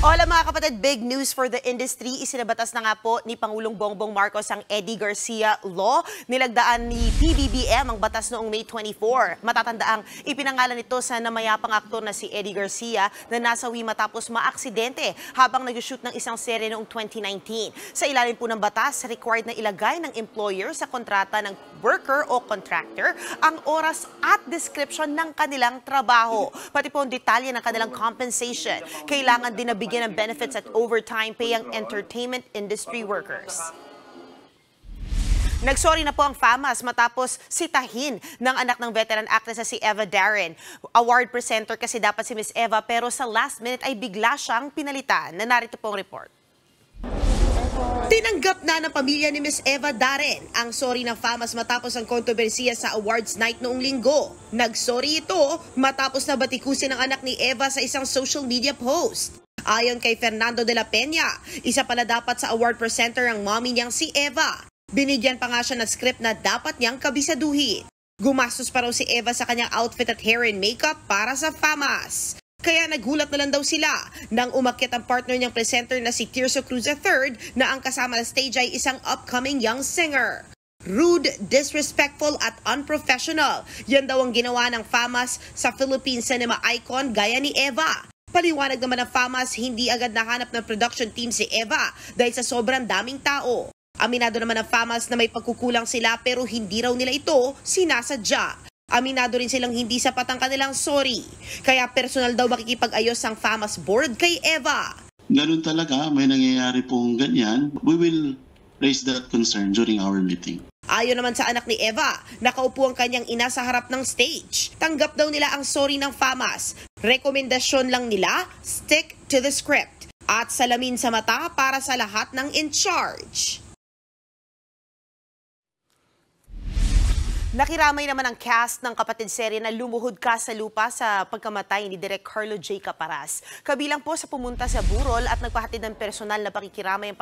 Hola mga kapatid, big news for the industry. Isinabatas na nga po ni Pangulong Bongbong Marcos ang Eddie Garcia Law. Nilagdaan ni PBBM ang batas noong May 24. Matatandaang ipinangalan ito sa namayapang aktor na si Eddie Garcia na nasawi matapos maaksidente habang nag-shoot ng isang serye noong 2019. Sa ilalim po ng batas, required na ilagay ng employer sa kontrata ng worker o contractor ang oras at description ng kanilang trabaho. Pati po ang detalye ng kanilang compensation. Kailangan din na bigyan ng benefits at overtime pay ang entertainment industry workers. Nagsorry na po ang FAMAS matapos sitahin ng anak ng veteran actress na si Eva Darren. Award presenter kasi dapat si Miss Eva pero sa last minute ay bigla siyang pinalitan. Narito po ang report. Tinanggap na ng pamilya ni Miss Eva Darren ang sorry ng FAMAS matapos ang kontrobersiya sa awards night noong linggo. Nagsorry ito matapos na batikusin ang anak ni Eva sa isang social media post. Ayon kay Fernando de la Peña, isa pala dapat sa award presenter ang mommy niyang si Eva. Binigyan pa nga siya ng script na dapat niyang kabisaduhin. Gumastos pa raw si Eva sa kanyang outfit at hair and makeup para sa FAMAS. Kaya nagulat na lang daw sila nang umakyat ang partner niyang presenter na si Tirso Cruz III na ang kasama na stage ay isang upcoming young singer. Rude, disrespectful at unprofessional. Yan daw ang ginawa ng FAMAS sa Philippine cinema icon gaya ni Eva. Paliwanag naman ng FAMAS, hindi agad nahanap ng production team si Eva dahil sa sobrang daming tao. Aminado naman ng FAMAS na may pagkukulang sila pero hindi raw nila ito sinasadya. Aminado rin silang hindi sapat ang kanilang sorry. Kaya personal daw makikipag-ayos ang FAMAS board kay Eva. Ganun talaga, may nangyayari pong ganyan. We will raise that concern during our meeting. Ayon naman sa anak ni Eva, nakaupo ang kanyang ina sa harap ng stage. Tanggap daw nila ang sorry ng FAMAS. Rekomendasyon lang nila, stick to the script. At salamin sa mata para sa lahat ng in charge. Nakiramay naman ang cast ng kapatid serye na Lumuhod Ka sa Lupa sa pagkamatay ni Direk Carlo J. Caparas. Kabilang po sa pumunta sa burol at nagpahatid ng personal na pakikiramay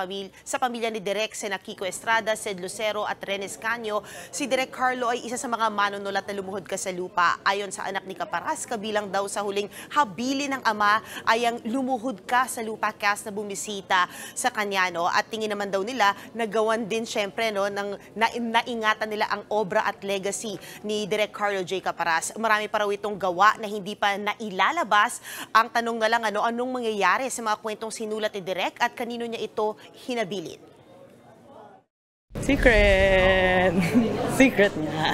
sa pamilya ni Direk sina Kiko Estrada, Sed Lucero at Renes Canyo. Si Direk Carlo ay isa sa mga manunulat na Lumuhod Ka sa Lupa. Ayon sa anak ni Caparas, kabilang daw sa huling habili ng ama ay ang Lumuhod Ka sa Lupa cast na bumisita sa kanya. No? At tingin naman daw nila, nagawan din syempre naingatan nila ang obra at legacy ni Direk Carlo J. Caparas. Marami pa raw itong gawa na hindi pa nailalabas. Ang tanong na lang, anong mangyayari sa mga kwentong sinulat ni Direk at kanino niya ito hinabilin? Secret! Secret niya.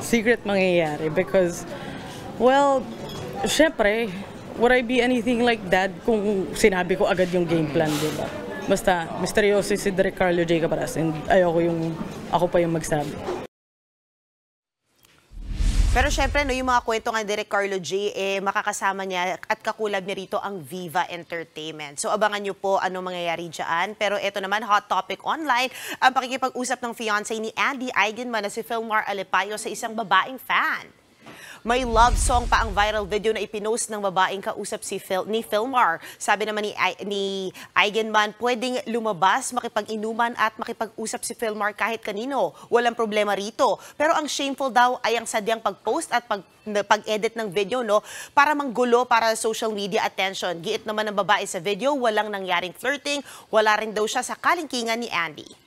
Secret mangyayari because, well, syempre, would I be anything like that kung sinabi ko agad yung game plan, diba? Basta, misteryoso si Direk Carlo J. Caparas and ako pa yung magsabi. Pero syempre, yung mga kwento nga ni Direk Carlo J, makakasama niya at kakulab niya rito ang Viva Entertainment. So abangan niyo po anong mangyayari dyan. Pero ito naman, hot topic online, ang pakikipag-usap ng fiancé ni Andy Eigenman na si Philmar Alipayo sa isang babaeng fan. May love song pa ang viral video na ipinost ng babaeng kausap ni Philmar. Sabi naman ni Eigenman, pwedeng lumabas, makipag-inuman at makipag-usap si Philmar kahit kanino. Walang problema rito. Pero ang shameful daw ay ang sadyang pag-post at pag-edit ng video para manggulo para social media attention. Giit naman ng babae sa video, walang nangyaring flirting, wala rin daw siya sa kalingkingan ni Andy.